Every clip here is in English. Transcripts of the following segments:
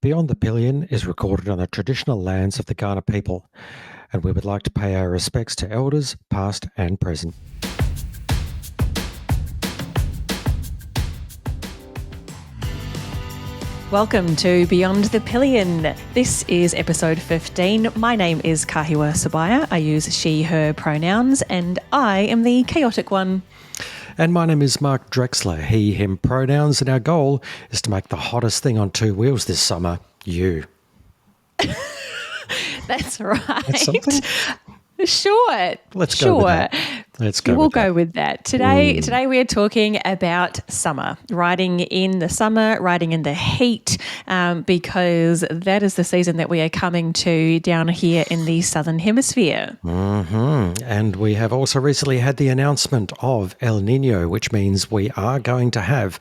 Beyond the Pillion is recorded on the traditional lands of the Kaurna people, and we would like to pay our respects to elders, past and present. Welcome to Beyond the Pillion. This is episode 15. My name is Kahiwa Sebire. I use she, her pronouns, and I am the chaotic one. And my name is Mark Drechsler, he, him pronouns, and our goal is to make the hottest thing on two wheels this summer, you. That's right. That's something? Sure. Let's go with that. We'll go with that. Today we are talking about summer, riding in the summer, riding in the heat, because that is the season that we are coming to down here in the Southern Hemisphere. Mm-hmm. And we have also recently had the announcement of El Nino, which means we are going to have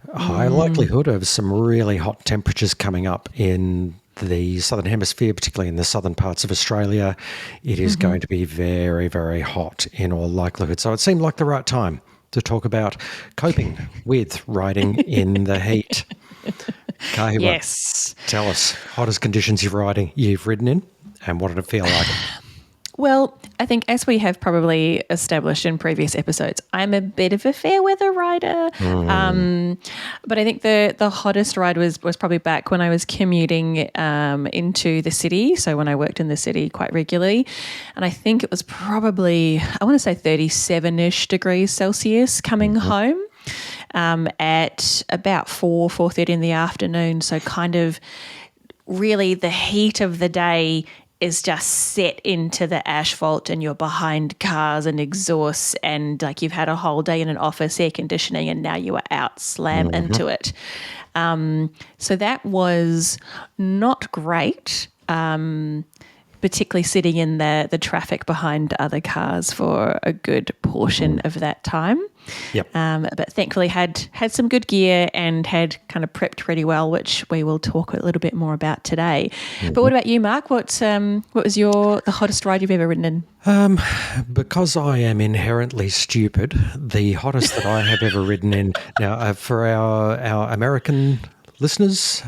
a high likelihood of some really hot temperatures coming up in the Southern Hemisphere, particularly in the southern parts of Australia. It is going to be very, very hot in all likelihood. So it seemed like the right time to talk about coping with riding in the heat. Kahiwa, Yes. tell us, hottest conditions you've ridden in, and what did it feel like? Well, I think as we have probably established in previous episodes, I'm a bit of a fair weather rider. But I think the hottest ride was probably back when I was commuting into the city. So when I worked in the city quite regularly. And I think it was probably, I want to say 37-ish degrees Celsius coming home at about 4:30 in the afternoon. So kind of really the heat of the day is just set into the asphalt and you're behind cars and exhausts and like you've had a whole day in an office, air conditioning, and now you are out, slam into it. So that was not great, particularly sitting in the traffic behind other cars for a good portion of that time. Yep. But thankfully had some good gear and had kind of prepped pretty well, which we will talk a little bit more about today. But what about you, Mark? What was the hottest ride you've ever ridden in? Because I am inherently stupid, the hottest that I have ever ridden in. Now, for our American listeners,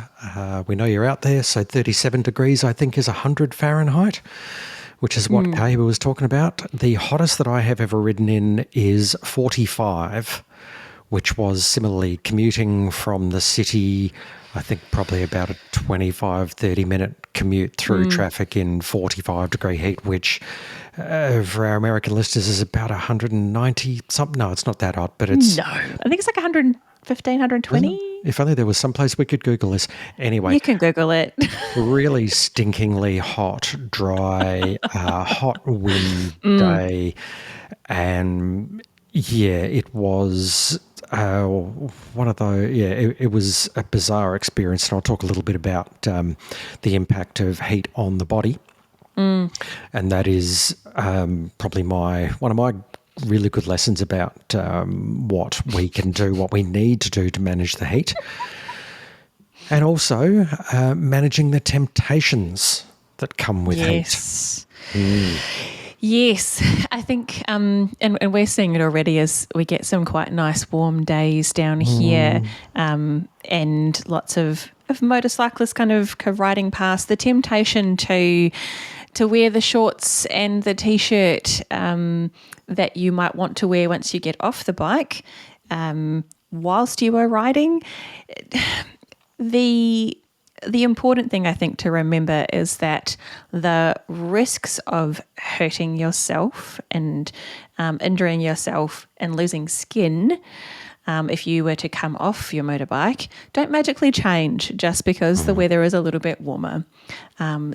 we know you're out there, so 37 degrees I think is 100 Fahrenheit, which is what Kahiwa was talking about. The hottest that I have ever ridden in is 45, which was similarly commuting from the city, I think probably about a 25, 30-minute commute through traffic in 45-degree heat, which for our American listeners is about 190 something. No, it's not that hot, but it's... No, I think it's like 115, 120. If only there was some place we could Google this. Anyway. You can Google it. Really stinkingly hot, dry, hot wind day. And yeah, it was one of those, it was a bizarre experience. And I'll talk a little bit about the impact of heat on the body. And that is probably one of my really good lessons about what we can do, what we need to do to manage the heat, and also managing the temptations that come with heat. Yes, I think, and we're seeing it already as we get some quite nice warm days down here, and lots of motorcyclists kind of riding past. The temptation to wear the shorts and the T-shirt that you might want to wear once you get off the bike whilst you are riding. The important thing I think to remember is that the risks of hurting yourself and injuring yourself and losing skin if you were to come off your motorbike don't magically change just because the weather is a little bit warmer.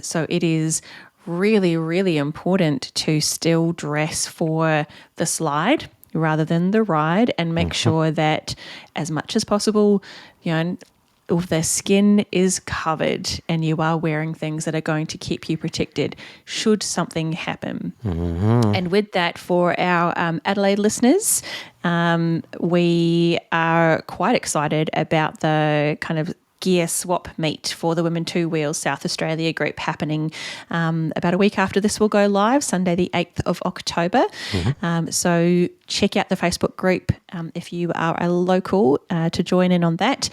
So it is really, really important to still dress for the slide rather than the ride and make sure that as much as possible, the skin is covered and you are wearing things that are going to keep you protected should something happen. And with that, for our Adelaide listeners, we are quite excited about the kind of gear swap meet for the Women Two Wheels South Australia group happening about a week after this will go live, Sunday the 8th of October. So check out the Facebook group if you are a local to join in on that.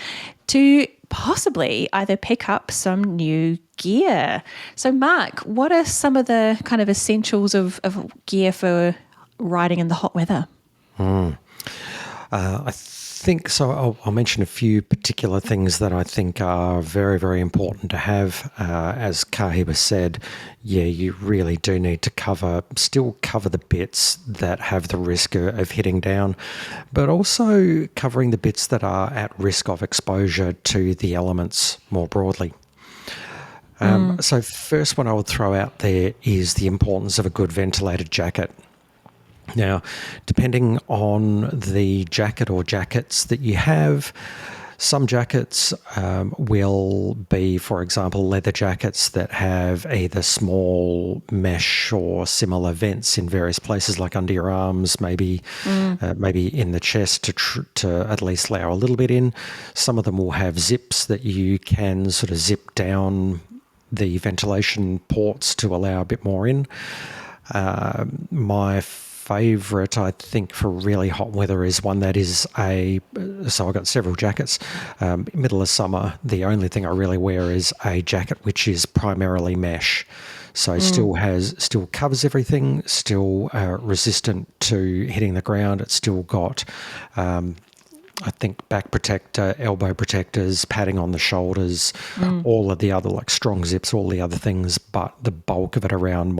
To possibly either pick up some new gear. So, Mark, what are some of the kind of essentials of gear for riding in the hot weather? I think so. I'll mention a few particular things that I think are very, very important to have. As Kahiwa said, yeah, you really do need to still cover the bits that have the risk of hitting down, but also covering the bits that are at risk of exposure to the elements more broadly. So first one I would throw out there is the importance of a good ventilated jacket. Now, depending on the jacket or jackets that you have, some jackets will be, for example, leather jackets that have either small mesh or similar vents in various places, like under your arms, maybe in the chest to at least allow a little bit in. Some of them will have zips that you can sort of zip down the ventilation ports to allow a bit more in. My favorite, I think, for really hot weather is one that is so I've got several jackets. Middle of summer, the only thing I really wear is a jacket which is primarily mesh. So still covers everything, still resistant to hitting the ground. It's still got, I think, back protector, elbow protectors, padding on the shoulders, all of the other, like strong zips, all the other things, but the bulk of it around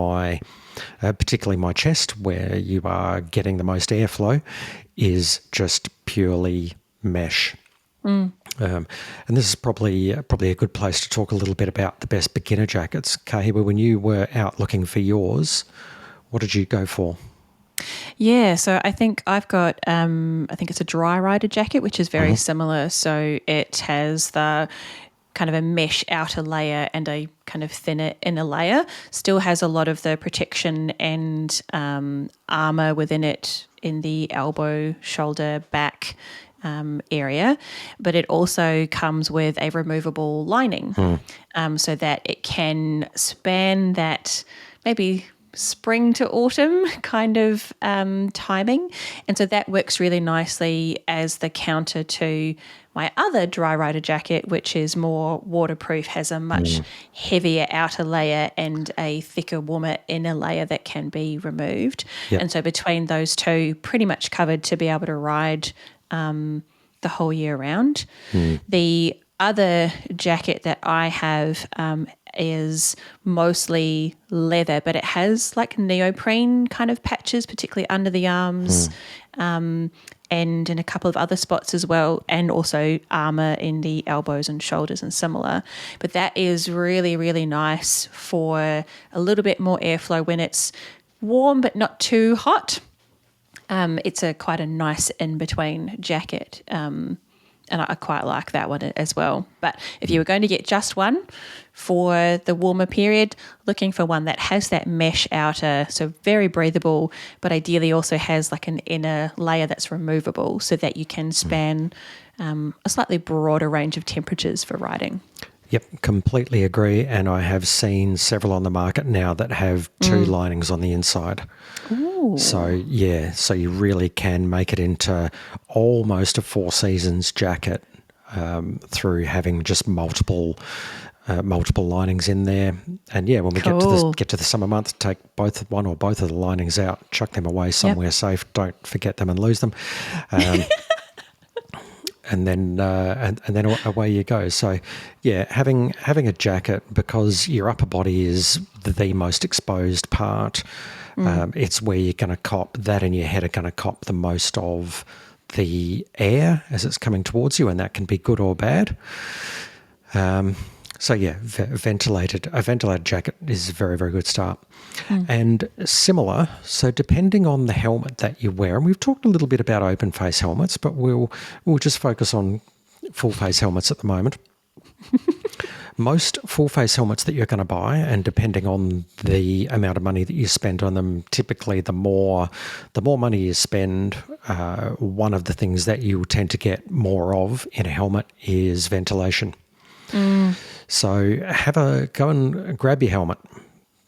particularly my chest, where you are getting the most airflow, is just purely mesh. And this is probably a good place to talk a little bit about the best beginner jackets. Kahiwa, when you were out looking for yours, what did you go for? Yeah, so I think I've got, I think it's a dry rider jacket, which is very similar. So it has the kind of a mesh outer layer and a kind of thinner inner layer. Still has a lot of the protection and armor within it in the elbow, shoulder, back area, but it also comes with a removable lining so that it can span that maybe spring to autumn kind of timing. And so that works really nicely as the counter to my other dry rider jacket, which is more waterproof, has a much heavier outer layer and a thicker, warmer inner layer that can be removed. Yep. And so between those two, pretty much covered to be able to ride the whole year round. The other jacket that I have is mostly leather, but it has like neoprene kind of patches, particularly under the arms and in a couple of other spots as well, and also armor in the elbows and shoulders and similar. But that is really, really nice for a little bit more airflow when it's warm but not too hot. It's quite a nice in-between jacket. And I quite like that one as well. But if you were going to get just one for the warmer period, looking for one that has that mesh outer, so very breathable, but ideally also has like an inner layer that's removable so that you can span a slightly broader range of temperatures for riding. Yep, completely agree. And I have seen several on the market now that have two linings on the inside. Ooh. So, yeah, so you really can make it into almost a Four Seasons jacket through having just multiple linings in there. And yeah, when we get to the summer month, take one or both of the linings out, chuck them away somewhere safe. Don't forget them and lose them. And then away you go. So, yeah, having a jacket, because your upper body is the most exposed part. It's where you're going to cop that, and your head are going to cop the most of the air as it's coming towards you, and that can be good or bad. So yeah, a ventilated jacket is a very, very good start. And similar, so depending on the helmet that you wear, and we've talked a little bit about open face helmets, but we'll just focus on full face helmets at the moment. Most full face helmets that you're going to buy, and depending on the amount of money that you spend on them, typically the more money you spend, one of the things that you tend to get more of in a helmet is ventilation. So go and grab your helmet.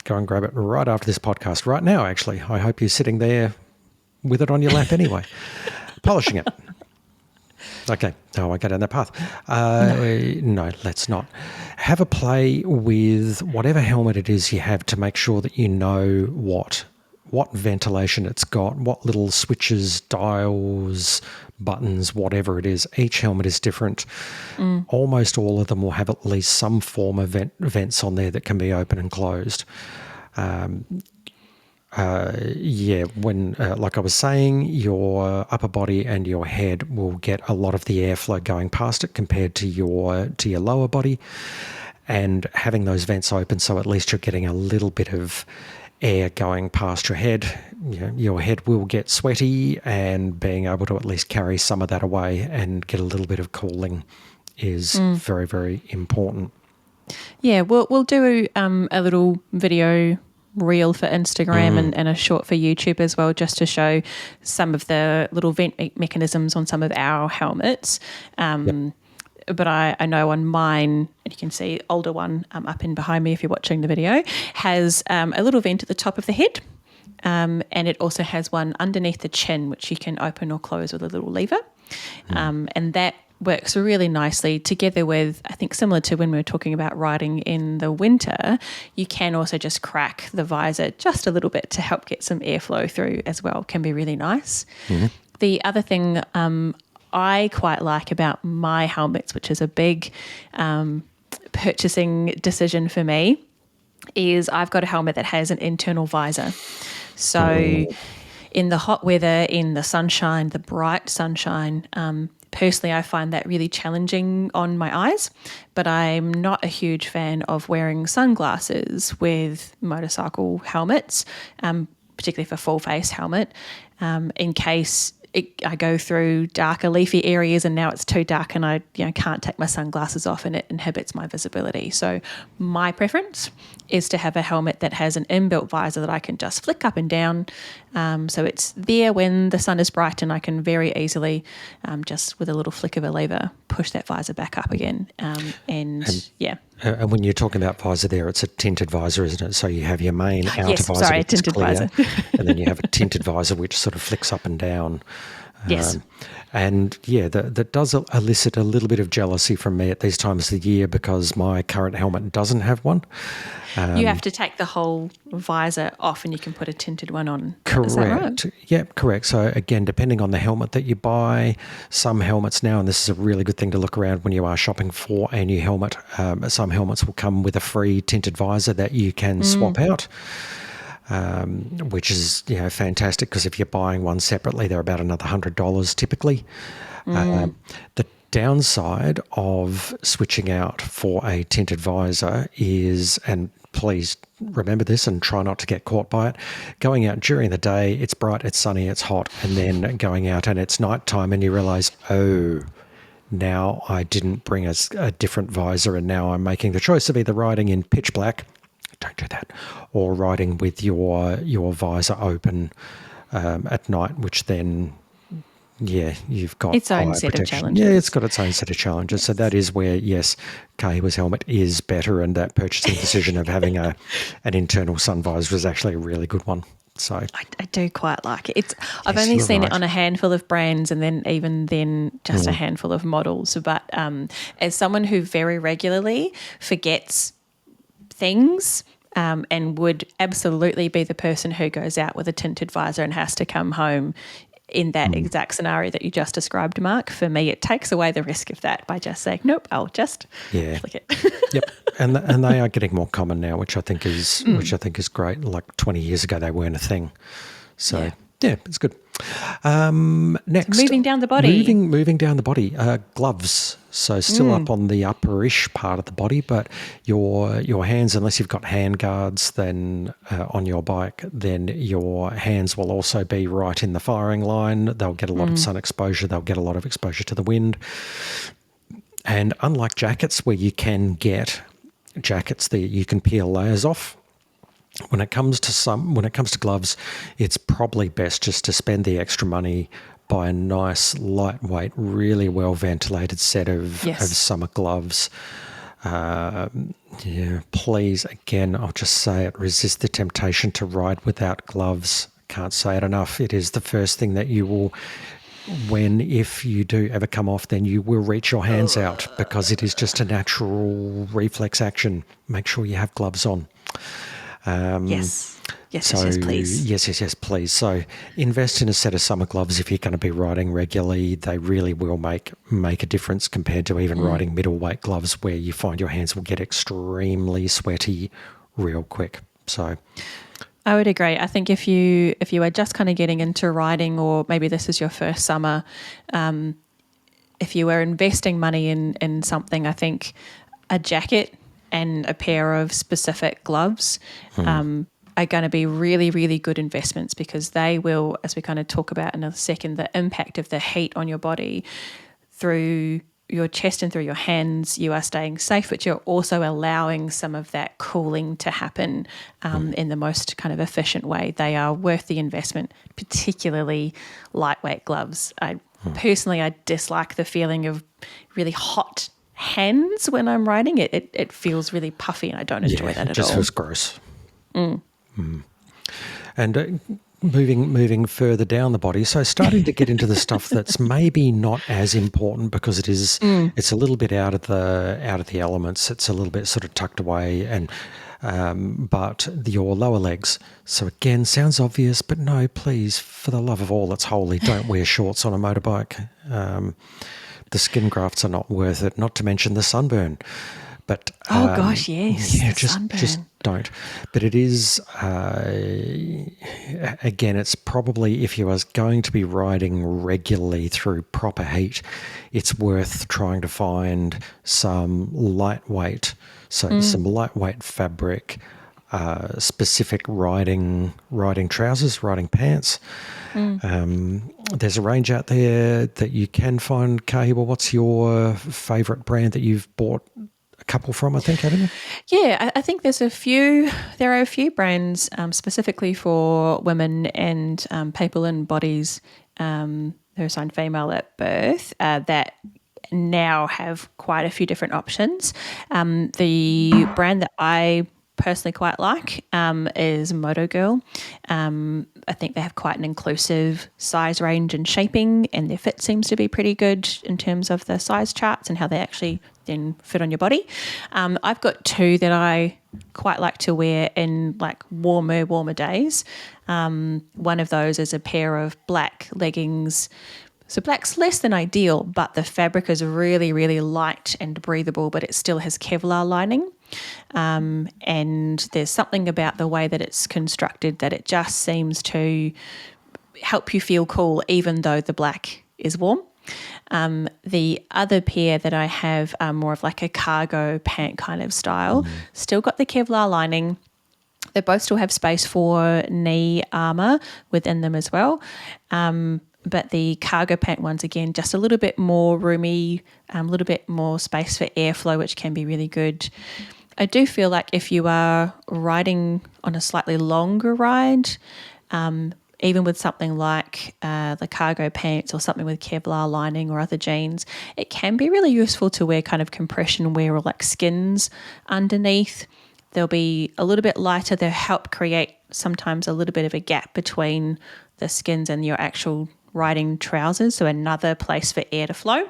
Go and grab it right after this podcast, right now, actually. I hope you're sitting there with it on your lap anyway, polishing it. Okay. No, I go down that path. No, let's not. Have a play with whatever helmet it is you have to make sure that you know what ventilation it's got, what little switches, dials, buttons, whatever it is. Each helmet is different. Almost all of them will have at least some form of vents on there that can be open and closed. When like I was saying, your upper body and your head will get a lot of the airflow going past it compared to your lower body, and having those vents open, so at least you're getting a little bit of air going past your head. Your head will get sweaty, and being able to at least carry some of that away and get a little bit of cooling is very, very important. Yeah, we'll do a little video reel for Instagram and a short for YouTube as well, just to show some of the little vent mechanisms on some of our helmets. But I know on mine, and you can see older one up in behind me if you're watching the video, has a little vent at the top of the head. And it also has one underneath the chin, which you can open or close with a little lever. And that works really nicely together with, I think similar to when we were talking about riding in the winter, you can also just crack the visor just a little bit to help get some airflow through as well. Can be really nice. The other thing I quite like about my helmets, which is a big purchasing decision for me, is I've got a helmet that has an internal visor. So in the hot weather, in the sunshine, the bright sunshine, personally, I find that really challenging on my eyes, but I'm not a huge fan of wearing sunglasses with motorcycle helmets, particularly for full face helmet, in case I go through darker leafy areas and now it's too dark and I can't take my sunglasses off and it inhibits my visibility. So my preference is to have a helmet that has an inbuilt visor that I can just flick up and down. So it's there when the sun is bright and I can very easily, just with a little flick of a lever, push that visor back up again. And when you're talking about visor there, it's a tinted visor, isn't it? So you have your main outer visor, which is clear, visor. And then you have a tinted visor which sort of flicks up and down. Yes. That does elicit a little bit of jealousy from me at these times of the year because my current helmet doesn't have one. You have to take the whole visor off and you can put a tinted one on. Correct. Is that right? Yep, correct. So again, depending on the helmet that you buy, some helmets now, and this is a really good thing to look around when you are shopping for a new helmet, some helmets will come with a free tinted visor that you can swap out. Which is fantastic because if you're buying one separately, they're about another $100 typically. The downside of switching out for a tinted visor is, and please remember this and try not to get caught by it, going out during the day, it's bright, it's sunny, it's hot, and then going out and it's nighttime and you realise, now I didn't bring a different visor and now I'm making the choice of either riding in pitch black, don't do that, or riding with your visor open at night, which then, you've got its own set protection. of challenges. Yeah, it's got its own set of challenges. Yes. So that is where, yes, Kahiwa's helmet is better, and that purchasing decision of having an internal sun visor is actually a really good one. So I do quite like it. I've only seen it on a handful of brands, and then even then just a handful of models. But as someone who very regularly forgets things and would absolutely be the person who goes out with a tinted visor and has to come home in that exact scenario that you just described, Mark, for me, it takes away the risk of that by just saying, nope, I'll just flick it. Yep. And they are getting more common now, which I think is great. Like 20 years ago, they weren't a thing. So yeah, it's good. Next, so moving down the body. Moving down the body. Gloves. So still up on the upperish part of the body, but your hands, unless you've got hand guards, then on your bike, then your hands will also be right in the firing line. They'll get a lot of sun exposure. They'll get a lot of exposure to the wind. And unlike jackets, where you can get jackets that you can peel layers off, when it comes to gloves, it's probably best just to spend the extra money, buy a nice, lightweight, really well ventilated set of summer gloves. Please, again, I'll just say it, resist the temptation to ride without gloves. Can't say it enough. It is the first thing that you will when if you do ever come off, then you will reach your hands out because it is just a natural reflex action. Make sure you have gloves on. Yes. Yes, please. Yes, please. So invest in a set of summer gloves if you're going to be riding regularly. They really will make a difference compared to even riding middleweight gloves where you find your hands will get extremely sweaty real quick. So I would agree. I think if you are just kind of getting into riding, or maybe this is your first summer, if you are investing money in something, I think a jacket and a pair of specific gloves are going to be really, really good investments, because they will, as we kind of talk about in a second, the impact of the heat on your body through your chest and through your hands, you are staying safe, but you're also allowing some of that cooling to happen in the most kind of efficient way. They are worth the investment, particularly lightweight gloves. Personally, I dislike the feeling of really hot hands when I'm riding. It feels really puffy, and I don't enjoy that at all. It just feels gross. And moving further down the body, so starting to get into the stuff that's maybe not as important because it's a little bit out of the elements. It's a little bit sort of tucked away, and but your lower legs. So again, sounds obvious, but no, please, for the love of all that's holy, don't wear shorts on a motorbike. The skin grafts are not worth it. Not to mention the sunburn. But just don't. But it is again, it's probably, if you are going to be riding regularly through proper heat, it's worth trying to find some lightweight fabric, specific riding trousers, riding pants. There's a range out there that you can find. Kahiwa, what's your favourite brand that you've bought a couple from, I think, haven't you? Yeah, I think there are a few brands specifically for women and people in bodies who are assigned female at birth that now have quite a few different options. The brand that I personally quite like is Moto Girl. I think they have quite an inclusive size range and shaping, and their fit seems to be pretty good in terms of the size charts and how they actually then fit on your body. I've got two that I quite like to wear in like warmer days. One of those is a pair of black leggings. So black's less than ideal, but the fabric is really, really light and breathable, but it still has Kevlar lining. And there's something about the way that it's constructed that it just seems to help you feel cool, even though the black is warm. The other pair that I have are more of like a cargo pant kind of style, still got the Kevlar lining. They both still have space for knee armour within them as well. But the cargo pant ones, again, just a little bit more roomy, a little bit more space for airflow, which can be really good. I do feel like if you are riding on a slightly longer ride, even with something like the cargo pants or something with Kevlar lining or other jeans, it can be really useful to wear kind of compression wear or like skins underneath. They'll be a little bit lighter. They'll help create sometimes a little bit of a gap between the skins and your actual riding trousers, so another place for air to flow.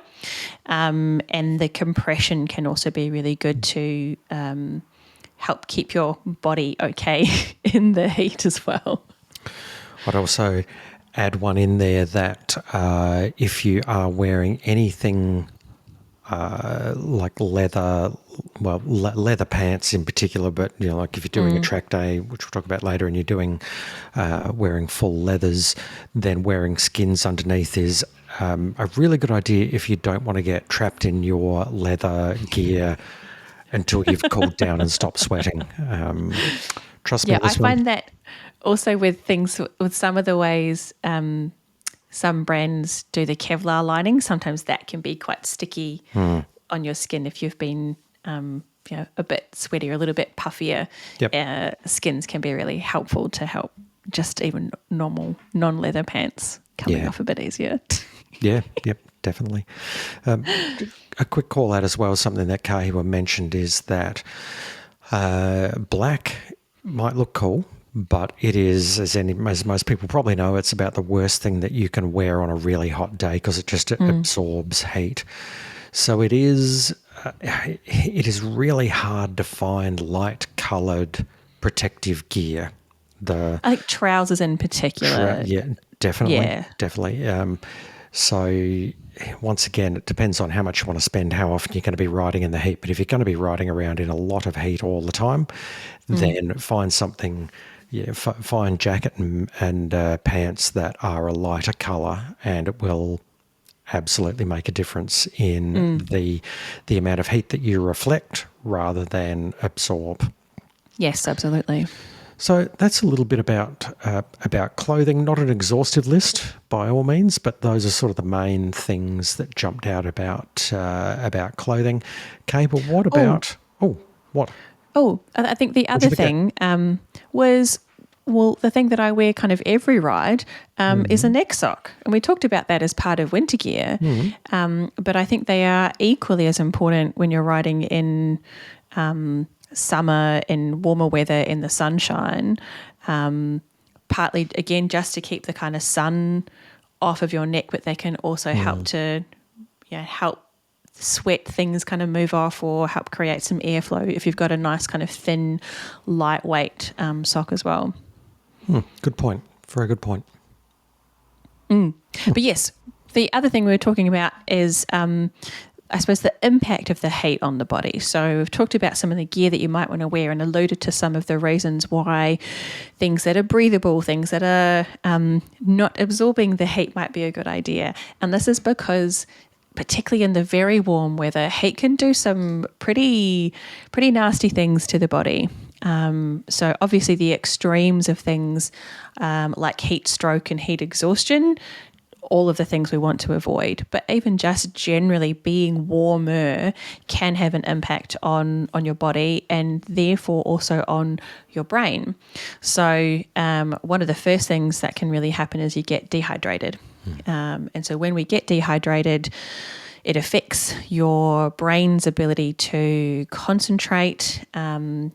And the compression can also be really good to help keep your body okay in the heat as well. I'd also add one in there that if you are wearing anything like leather pants in particular, but you know, like if you're doing a track day, which we'll talk about later, and you're doing wearing full leathers, then wearing skins underneath is a really good idea if you don't want to get trapped in your leather gear until you've cooled down and stopped sweating. Trust me, I find that also with things, with some of the ways some brands do the Kevlar lining, sometimes that can be quite sticky on your skin if you've been a bit sweaty or a little bit puffier. Yep. Skins can be really helpful to help just even normal non-leather pants coming off a bit easier. Yep, definitely. A quick call out as well, something that Kahiwa mentioned is that black might look cool, But it is, as most people probably know, it's about the worst thing that you can wear on a really hot day because it just absorbs heat. So it is really hard to find light-coloured protective gear. I think trousers in particular. Yeah, definitely, Yeah. definitely. So once again, it depends on how much you want to spend, how often you're going to be riding in the heat. But if you're going to be riding around in a lot of heat all the time, then find something. Yeah, find jacket and pants that are a lighter colour, and it will absolutely make a difference in the amount of heat that you reflect rather than absorb. Yes, absolutely. So that's a little bit about clothing. Not an exhaustive list by all means, but those are sort of the main things that jumped out about clothing. Okay, but what about what? Oh, I think the other thing was, well, the thing that I wear kind of every ride is a neck sock. And we talked about that as part of winter gear. But I think they are equally as important when you're riding in summer, in warmer weather, in the sunshine. Partly, again, just to keep the kind of sun off of your neck, but they can also help to help sweat things kind of move off or help create some airflow if you've got a nice kind of thin, lightweight sock as well. Good point. Very good point. But yes, the other thing we were talking about is, I suppose, the impact of the heat on the body. So we've talked about some of the gear that you might want to wear and alluded to some of the reasons why things that are breathable, things that are not absorbing the heat might be a good idea. And this is because, particularly in the very warm weather, heat can do some pretty nasty things to the body. So obviously the extremes of things like heat stroke and heat exhaustion, all of the things we want to avoid. But even just generally being warmer can have an impact on your body and therefore also on your brain. So one of the first things that can really happen is you get dehydrated. And so when we get dehydrated, it affects your brain's ability to concentrate and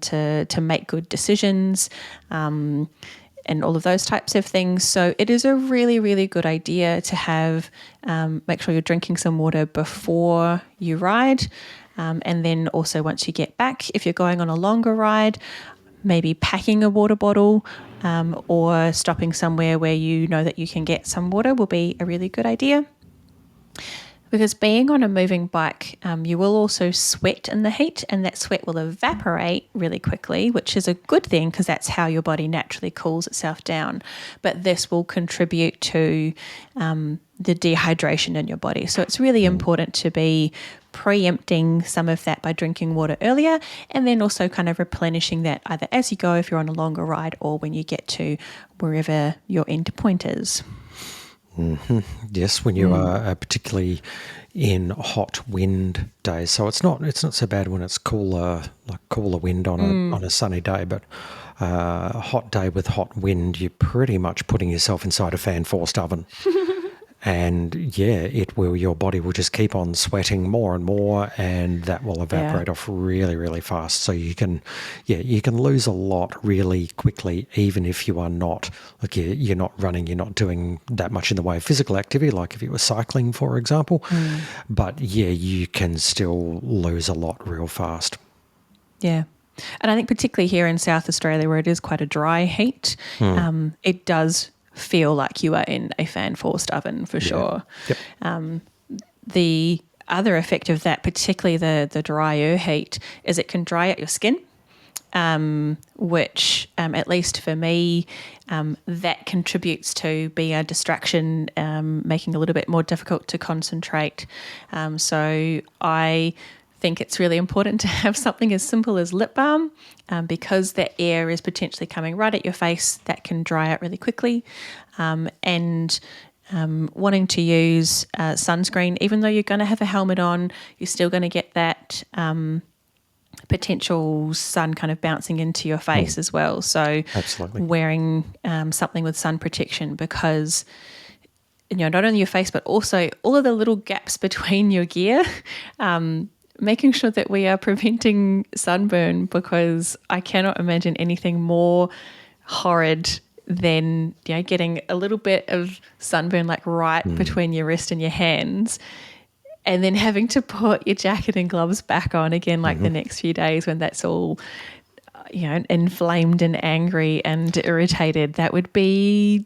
to make good decisions and all of those types of things. So it is a really, really good idea to have, make sure you're drinking some water before you ride. And then also once you get back, if you're going on a longer ride, maybe packing a water bottle or stopping somewhere where you know that you can get some water will be a really good idea. Because being on a moving bike, you will also sweat in the heat, and that sweat will evaporate really quickly, which is a good thing because that's how your body naturally cools itself down. But this will contribute to the dehydration in your body. So it's really important to be preempting some of that by drinking water earlier, and then also kind of replenishing that either as you go if you're on a longer ride or when you get to wherever your end point is. Yes, when you are particularly in hot wind days. So it's not so bad when it's cooler wind on a sunny day, but a hot day with hot wind, you're pretty much putting yourself inside a fan-forced oven. And your body will just keep on sweating more and more, and that will evaporate off really, really fast. So you can lose a lot really quickly, even if you are not, like you're not running, you're not doing that much in the way of physical activity, like if you were cycling, for example. But you can still lose a lot real fast. Yeah. And I think particularly here in South Australia where it is quite a dry heat, it does feel like you are in a fan-forced oven for sure. Yep. The other effect of that, particularly the drier heat, is it can dry out your skin, which at least for me, that contributes to being a distraction, making it a little bit more difficult to concentrate. So I think it's really important to have something as simple as lip balm because the air is potentially coming right at your face. That can dry out really quickly. And wanting to use sunscreen, even though you're going to have a helmet on, you're still going to get that potential sun kind of bouncing into your face as well. So Absolutely. wearing something with sun protection because not only your face, but also all of the little gaps between your gear making sure that we are preventing sunburn, because I cannot imagine anything more horrid than, getting a little bit of sunburn like right between your wrist and your hands, and then having to put your jacket and gloves back on again like the next few days when that's all inflamed and angry and irritated. That would be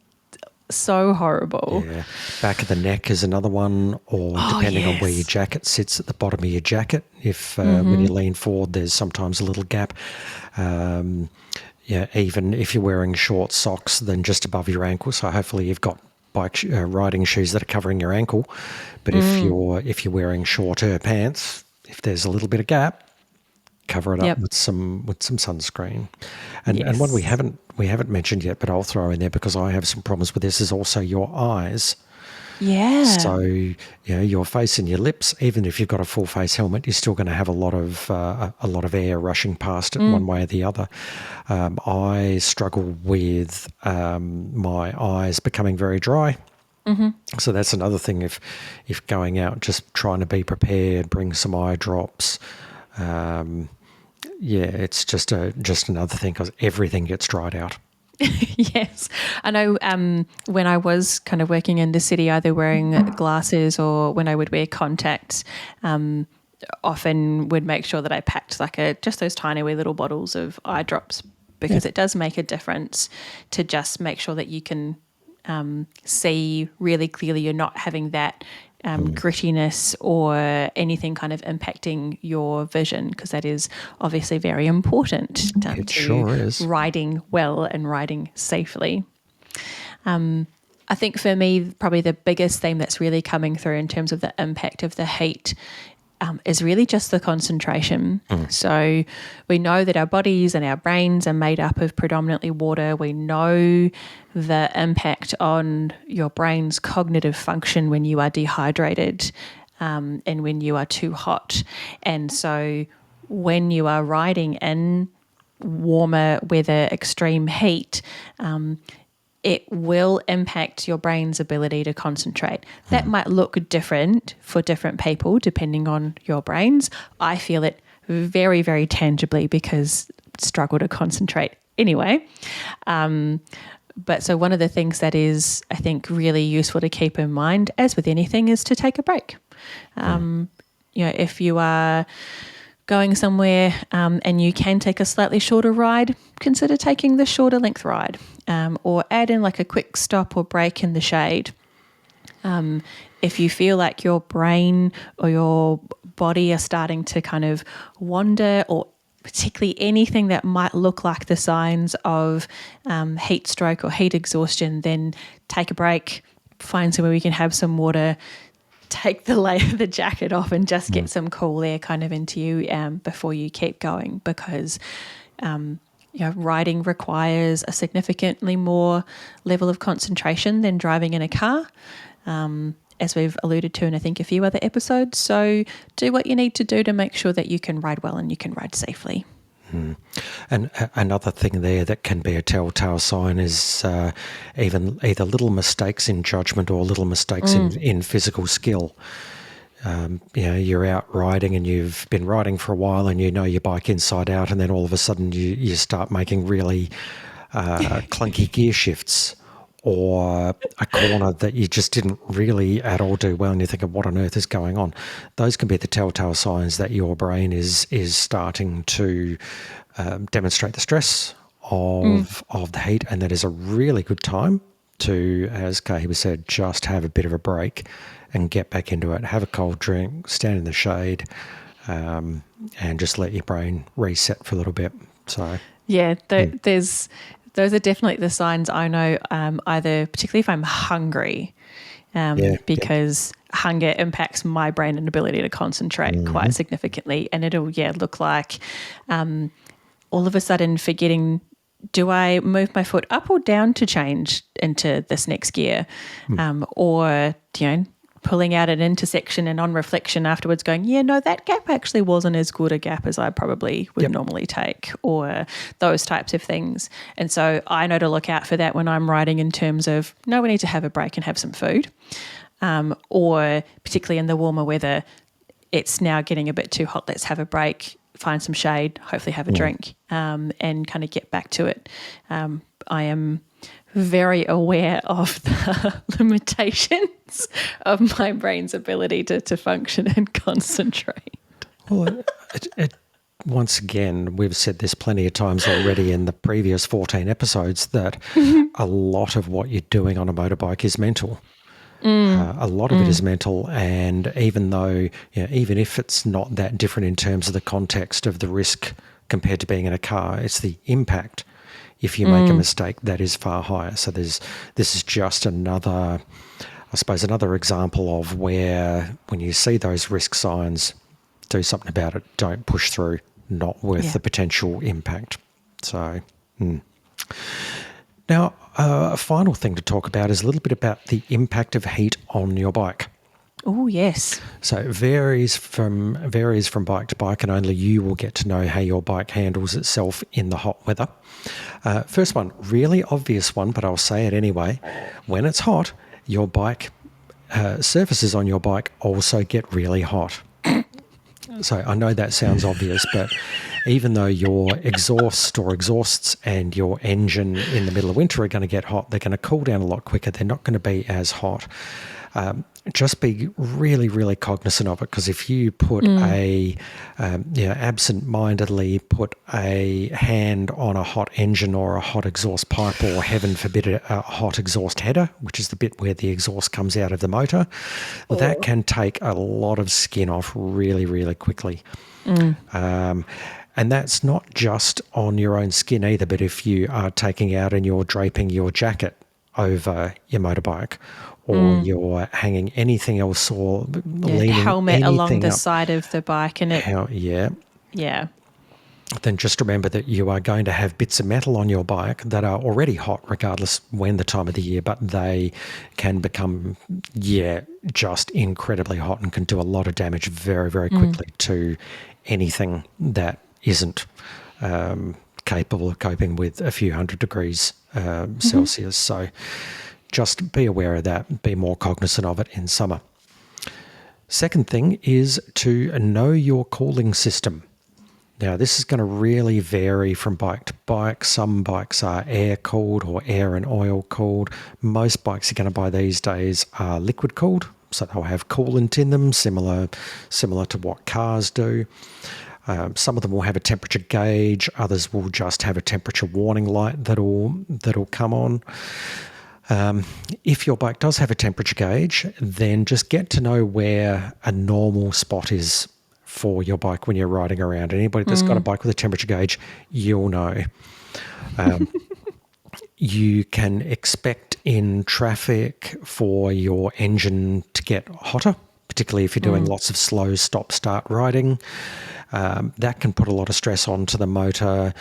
so horrible. Yeah. Back of the neck is another one, or depending on where your jacket sits at the bottom of your jacket. If when you lean forward, there's sometimes a little gap. Even if you're wearing short socks, then just above your ankle. So hopefully you've got riding shoes that are covering your ankle. But if you're wearing shorter pants, if there's a little bit of gap, cover it up with some sunscreen. And one we haven't mentioned yet, but I'll throw in there because I have some problems with this, is also your eyes. Yeah. So your face and your lips, even if you've got a full face helmet, you're still going to have a lot of air rushing past it one way or the other. I struggle with my eyes becoming very dry. So that's another thing. If going out, just trying to be prepared, bring some eye drops. It's just another thing, because everything gets dried out. Yes. I know when I was kind of working in the city, either wearing glasses or when I would wear contacts, often would make sure that I packed just those tiny wee little bottles of eye drops, because it does make a difference to just make sure that you can see really clearly. You're not having that grittiness or anything kind of impacting your vision, because that is obviously very important It sure is. riding well and riding safely. I think for me, probably the biggest theme that's really coming through in terms of the impact of the heat is really just the concentration. So we know that our bodies and our brains are made up of predominantly water. We know the impact on your brain's cognitive function when you are dehydrated and when you are too hot. And so when you are riding in warmer weather, extreme heat, it will impact your brain's ability to concentrate. That might look different for different people depending on your brains. I feel it very, very tangibly because I struggle to concentrate anyway. But so one of the things that is, I think, really useful to keep in mind, as with anything, is to take a break. If you are going somewhere and you can take a slightly shorter ride, consider taking the shorter length ride, or add in like a quick stop or break in the shade. If you feel like your brain or your body are starting to kind of wander, or particularly anything that might look like the signs of heat stroke or heat exhaustion, then take a break, find somewhere we can have some water, take the jacket off and just get some cool air kind of into you before you keep going, because riding requires a significantly more level of concentration than driving in a car, as we've alluded to in I think a few other episodes. So do what you need to do to make sure that you can ride well and you can ride safely. And another thing there that can be a telltale sign is even either little mistakes in judgment or little mistakes in physical skill. You're out riding and you've been riding for a while and you know your bike inside out, and then all of a sudden you start making really clunky gear shifts, or a corner that you just didn't really at all do well, and you're thinking, what on earth is going on? Those can be the telltale signs that your brain is starting to demonstrate the stress of the heat, and that is a really good time to, as Kahiwa said, just have a bit of a break and get back into it. Have a cold drink, stand in the shade, and just let your brain reset for a little bit. So those are definitely the signs I know, either particularly if I'm hungry, because hunger impacts my brain and ability to concentrate quite significantly. And it'll, look like all of a sudden forgetting, do I move my foot up or down to change into this next gear? Or, pulling out an intersection and on reflection afterwards going, that gap actually wasn't as good a gap as I probably would normally take, or those types of things. And so I know to look out for that when I'm riding, in terms of, no, we need to have a break and have some food. Or particularly in the warmer weather, it's now getting a bit too hot. Let's have a break, find some shade, hopefully have a drink, and kind of get back to it. I am very aware of the limitations of my brain's ability to function and concentrate. Well, once again, we've said this plenty of times already in the previous 14 episodes that a lot of what you're doing on a motorbike is mental. A lot of it is mental, and even if it's not that different in terms of the context of the risk compared to being in a car, it's the impact. If you make a mistake, that is far higher. So this is just another example of where when you see those risk signs, do something about it. Don't push through. Not worth the potential impact. So. Now, a final thing to talk about is a little bit about the impact of heat on your bike. Oh, yes. So it varies from bike to bike, and only you will get to know how your bike handles itself in the hot weather. First one, really obvious one, but I'll say it anyway. When it's hot, your bike surfaces on your bike also get really hot. So I know that sounds obvious, but even though your exhausts and your engine in the middle of winter are going to get hot, they're going to cool down a lot quicker. They're not going to be as hot. Just be really, really cognizant of it, because if you put absent-mindedly put a hand on a hot engine or a hot exhaust pipe, or heaven forbid a hot exhaust header, which is the bit where the exhaust comes out of the motor, that can take a lot of skin off really, really quickly. And that's not just on your own skin either, but if you are taking out and you're draping your jacket over your motorbike, or you're hanging anything else, or leaning helmet anything along the up, side of the bike, and then just remember that you are going to have bits of metal on your bike that are already hot, regardless when the time of the year, but they can become just incredibly hot and can do a lot of damage very, very quickly to anything that isn't capable of coping with a few hundred degrees Celsius. So just be aware of that, be more cognizant of it in summer. Second thing is to know your cooling system. Now, this is going to really vary from bike to bike. Some bikes are air-cooled or air and oil-cooled. Most bikes you're going to buy these days are liquid-cooled, so they'll have coolant in them, similar to what cars do. Some of them will have a temperature gauge. Others will just have a temperature warning light that'll come on. If your bike does have a temperature gauge, then just get to know where a normal spot is for your bike when you're riding around. Anybody that's got a bike with a temperature gauge, you'll know. You can expect in traffic for your engine to get hotter, particularly if you're doing lots of slow stop-start riding. That can put a lot of stress onto the motor.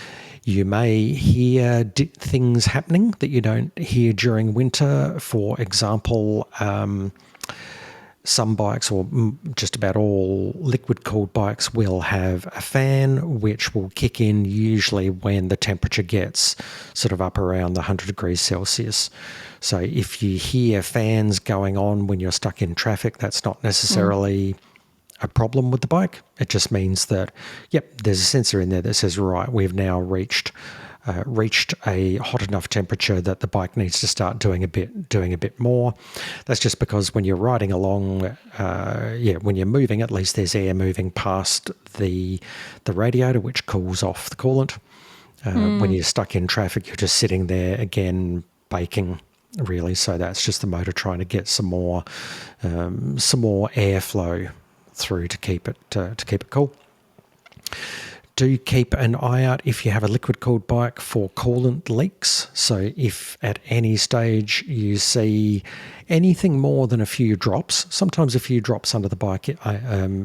You may hear things happening that you don't hear during winter. For example, some bikes, or just about all liquid-cooled bikes, will have a fan which will kick in usually when the temperature gets sort of up around the 100 degrees Celsius. So if you hear fans going on when you're stuck in traffic, that's not necessarily a problem with the bike. It just means that, there's a sensor in there that says, right, we've now reached a hot enough temperature that the bike needs to start doing a bit more. That's just because when you're riding along, when you're moving, at least there's air moving past the radiator, which cools off the coolant. When you're stuck in traffic, you're just sitting there again baking, really. So that's just the motor trying to get some more airflow through to keep it cool. Do keep an eye out if you have a liquid-cooled bike for coolant leaks. So if at any stage you see anything more than a few drops, sometimes a few drops under the bike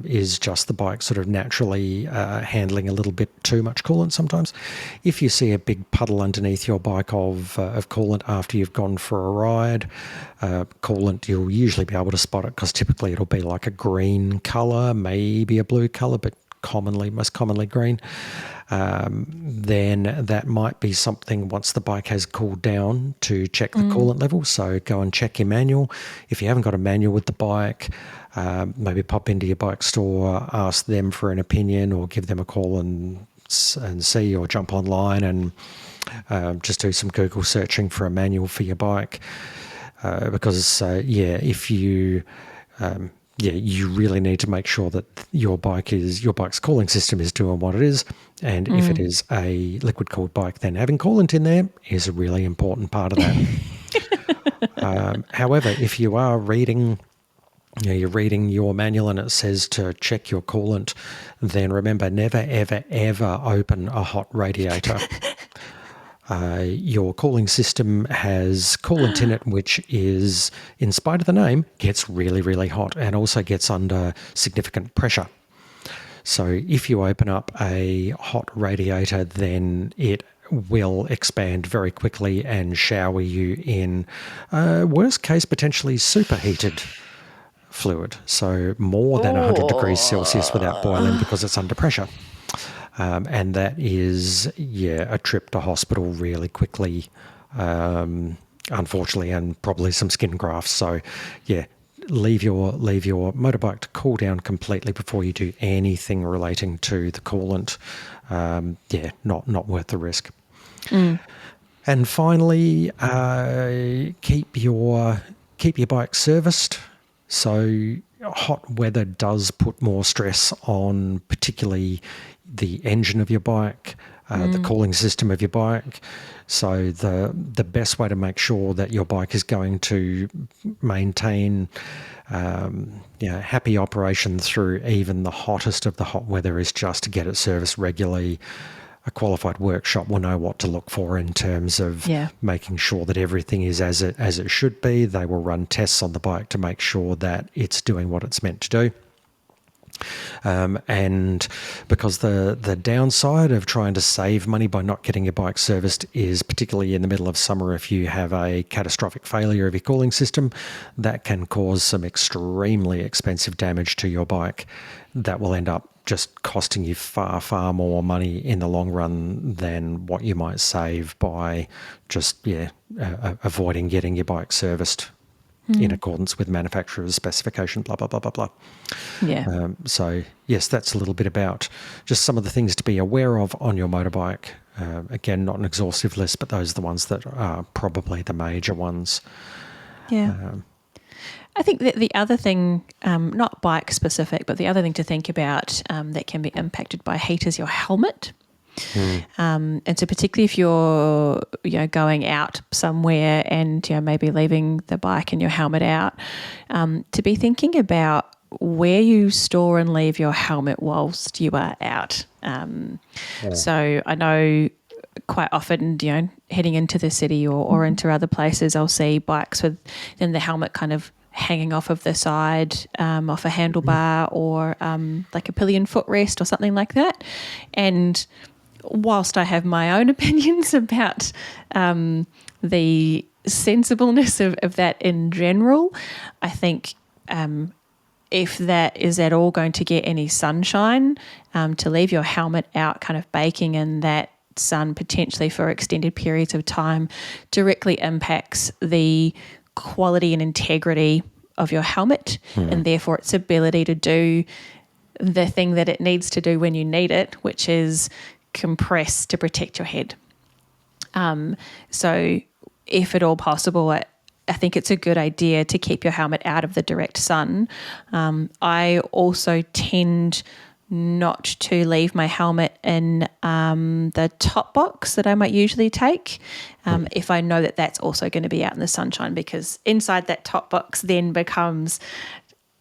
is just the bike sort of naturally handling a little bit too much coolant sometimes. If you see a big puddle underneath your bike of coolant after you've gone for a ride, coolant, you'll usually be able to spot it because typically it'll be like a green colour, maybe a blue colour, but most commonly green. then that might be something once the bike has cooled down to check the coolant level. So go and check your manual. If you haven't got a manual with the bike, maybe pop into your bike store, ask them for an opinion, or give them a call and see, or jump online and just do some Google searching for a manual for your bike. Because if you you really need to make sure that your bike's cooling system is doing what it is. And if it is a liquid cooled bike, then having coolant in there is a really important part of that. However, if you are reading, you're reading your manual and it says to check your coolant, then remember, never, ever, ever open a hot radiator. Your cooling system has coolant in it, which is, in spite of the name, gets really, really hot and also gets under significant pressure. So if you open up a hot radiator, then it will expand very quickly and shower you in, worst case, potentially superheated fluid. So more than 100 degrees Celsius without boiling, because it's under pressure. And that is, a trip to hospital really quickly, unfortunately, and probably some skin grafts. So, leave your motorbike to cool down completely before you do anything relating to the coolant. Not worth the risk. And finally, keep your bike serviced. So hot weather does put more stress on particularly the engine of your bike, the cooling system of your bike. So the best way to make sure that your bike is going to maintain happy operation through even the hottest of the hot weather is just to get it serviced regularly. A qualified workshop will know what to look for in terms of making sure that everything is as it should be. They will run tests on the bike to make sure that it's doing what it's meant to do. And because the downside of trying to save money by not getting your bike serviced is, particularly in the middle of summer, if you have a catastrophic failure of your cooling system, that can cause some extremely expensive damage to your bike that will end up just costing you far, far more money in the long run than what you might save by just avoiding getting your bike serviced in accordance with manufacturer's specification, blah, blah, blah, blah, blah. Yeah. So, yes, that's a little bit about just some of the things to be aware of on your motorbike. Again, not an exhaustive list, but those are the ones that are probably the major ones. Yeah. I think that the other thing, not bike specific, but the other thing to think about that can be impacted by heat is your helmet. And so particularly if you're going out somewhere and maybe leaving the bike and your helmet out, to be thinking about where you store and leave your helmet whilst you are out. So I know quite often, heading into the city or into other places, I'll see bikes with then the helmet kind of hanging off of the side, off a handlebar or like a pillion footrest or something like that. And whilst I have my own opinions about the sensibleness of that in general, I think if that is at all going to get any sunshine, to leave your helmet out kind of baking in that sun potentially for extended periods of time directly impacts the quality and integrity of your helmet and therefore its ability to do the thing that it needs to do when you need it, which is compress to protect your head. So if at all possible, I think it's a good idea to keep your helmet out of the direct sun. I also tend not to leave my helmet in the top box that I might usually take if I know that that's also going to be out in the sunshine, because inside that top box then becomes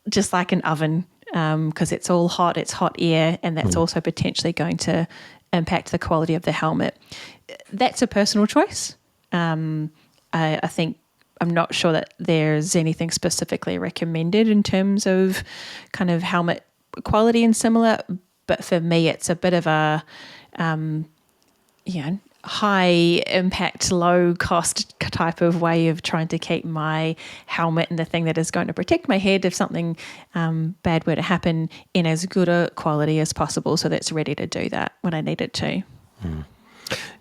just like an oven because it's all hot, it's hot air, and that's also potentially going to impact the quality of the helmet. That's a personal choice. I think I'm not sure that there's anything specifically recommended in terms of kind of helmet quality and similar, but for me it's a bit of a high impact, low cost type of way of trying to keep my helmet and the thing that is going to protect my head if something bad were to happen in as good a quality as possible, so that's ready to do that when I need it to.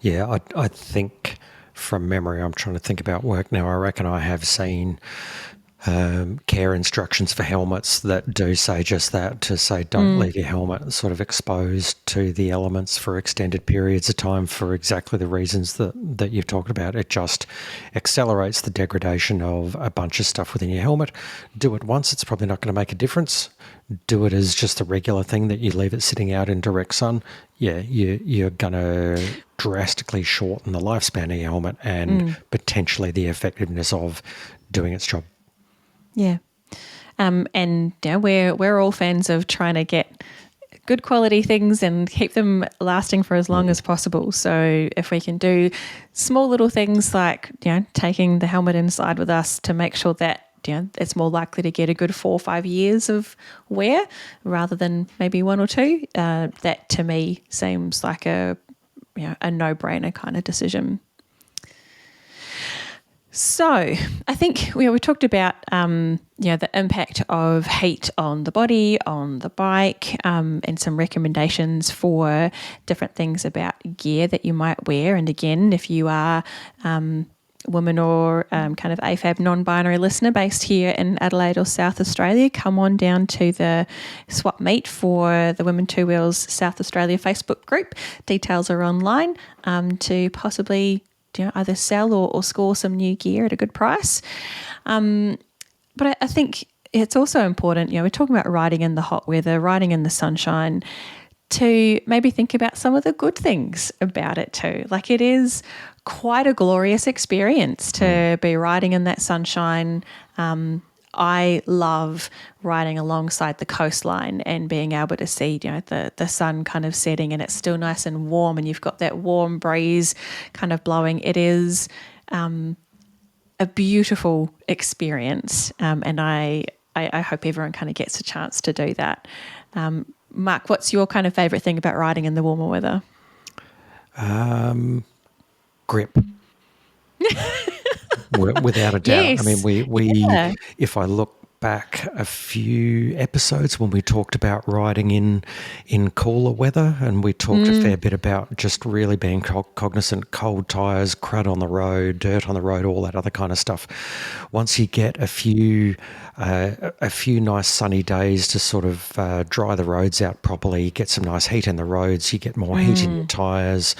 Yeah, I think from memory, I'm trying to think about work now. I reckon I have seen care instructions for helmets that do say just that, to say don't leave your helmet sort of exposed to the elements for extended periods of time for exactly the reasons that you've talked about. It just accelerates the degradation of a bunch of stuff within your helmet. Do it once, it's probably not going to make a difference. Do it as just a regular thing that you leave it sitting out in direct sun. Yeah, you're going to drastically shorten the lifespan of your helmet and potentially the effectiveness of doing its job. Yeah. And we're all fans of trying to get good quality things and keep them lasting for as long as possible. So if we can do small little things like, taking the helmet inside with us to make sure that, it's more likely to get a good 4 or 5 years of wear rather than maybe 1 or 2, that to me seems like a no-brainer kind of decision. So I think we talked about the impact of heat on the body, on the bike, and some recommendations for different things about gear that you might wear. And again, if you are woman or kind of AFAB non-binary listener based here in Adelaide or South Australia, come on down to the swap meet for the Women Two Wheels South Australia Facebook group. Details are online to possibly either sell or score some new gear at a good price. But I think it's also important, we're talking about riding in the hot weather, riding in the sunshine, to maybe think about some of the good things about it too. Like, it is quite a glorious experience to be riding in that sunshine. I love riding alongside the coastline and being able to see, the sun kind of setting and it's still nice and warm and you've got that warm breeze kind of blowing. It is a beautiful experience, and I hope everyone kind of gets a chance to do that. Mark, what's your kind of favourite thing about riding in the warmer weather? Grip. Without a doubt. Yes. I mean, we if I look back a few episodes when we talked about riding in cooler weather, and we talked a fair bit about just really being cognizant, cold tyres, crud on the road, dirt on the road, all that other kind of stuff. Once you get a few nice sunny days to sort of dry the roads out properly, get some nice heat in the roads, you get more heat in your tyres,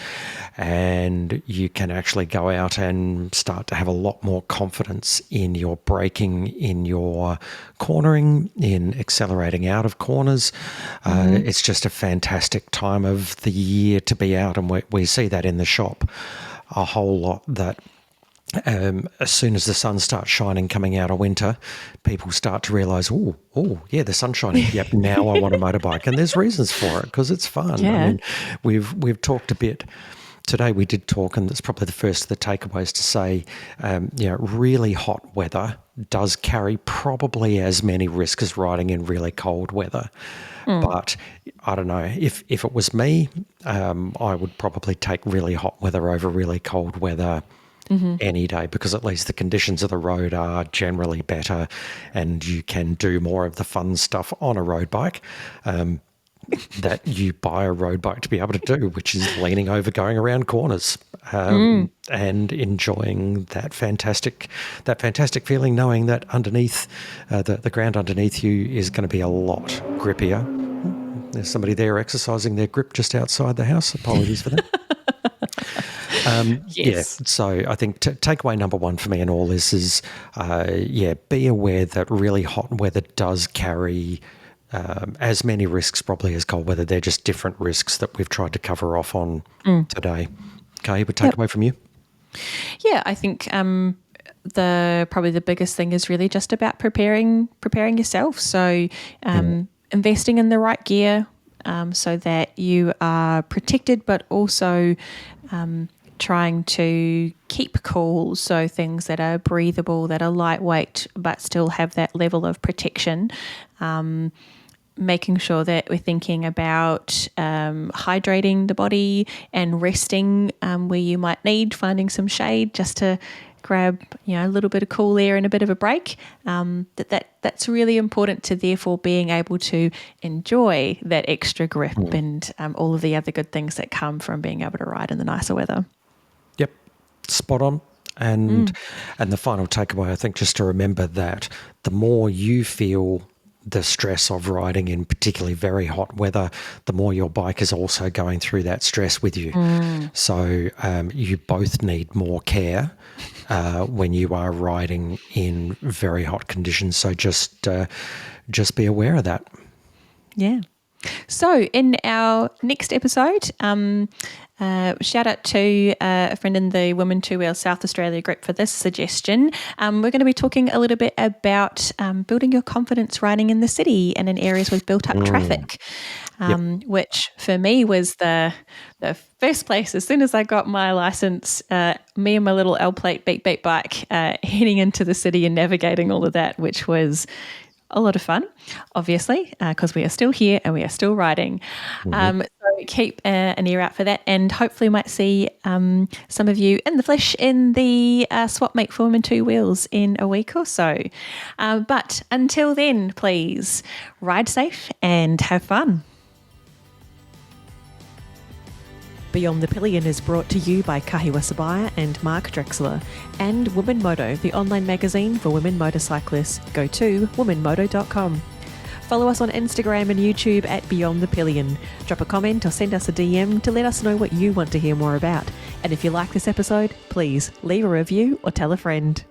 and you can actually go out and start to have a lot more confidence in your braking, in your cornering, in accelerating out of corners. It's just a fantastic time of the year to be out, and we see that in the shop a whole lot, that as soon as the sun starts shining coming out of winter, people start to realise, oh, yeah, the sun's shining. Yep, now I want a motorbike. And there's reasons for it, because it's fun. Yeah. I mean, we've talked a bit. Today we did talk, and that's probably the first of the takeaways, to say, really hot weather does carry probably as many risks as riding in really cold weather. But I don't know, if it was me, I would probably take really hot weather over really cold weather any day, because at least the conditions of the road are generally better and you can do more of the fun stuff on a road bike that you buy a road bike to be able to do, which is leaning over, going around corners, and enjoying that fantastic feeling, knowing that underneath the ground underneath you is going to be a lot grippier. There's somebody there exercising their grip just outside the house. Apologies for that. Yes. Yeah, so I think takeaway number one for me in all this is, be aware that really hot weather does carry as many risks probably as cold weather. They're just different risks that we've tried to cover off on today. Kahiwa, takeaway from you? Yeah, I think probably the biggest thing is really just about preparing yourself. So investing in the right gear so that you are protected, but also trying to keep cool. So things that are breathable, that are lightweight, but still have that level of protection. making sure that we're thinking about hydrating the body and resting where you might need, finding some shade just to grab a little bit of cool air and a bit of a break. That's really important to therefore being able to enjoy that extra grip and all of the other good things that come from being able to ride in the nicer weather. Yep, spot on. And the final takeaway, I think, just to remember that the more you feel the stress of riding in particularly very hot weather, the more your bike is also going through that stress with you. So you both need more care when you are riding in very hot conditions. So just be aware of that. Yeah. So in our next episode, shout out to a friend in the Women Two Wheel South Australia group for this suggestion. We're going to be talking a little bit about building your confidence riding in the city and in areas with built up traffic, which for me was the first place. As soon as I got my license, me and my little L plate beep beep bike heading into the city and navigating all of that, which was a lot of fun, obviously, because we are still here and we are still riding. So keep an ear out for that, and hopefully we might see some of you in the flesh in the swap meet for Women Two Wheels in a week or so. But until then, please ride safe and have fun. Beyond the Pillion is brought to you by Kahiwa Sebire and Mark Drechsler, and Women Moto, the online magazine for women motorcyclists. Go to womenmoto.com. Follow us on Instagram and YouTube at Beyond the Pillion. Drop a comment or send us a DM to let us know what you want to hear more about. And if you like this episode, please leave a review or tell a friend.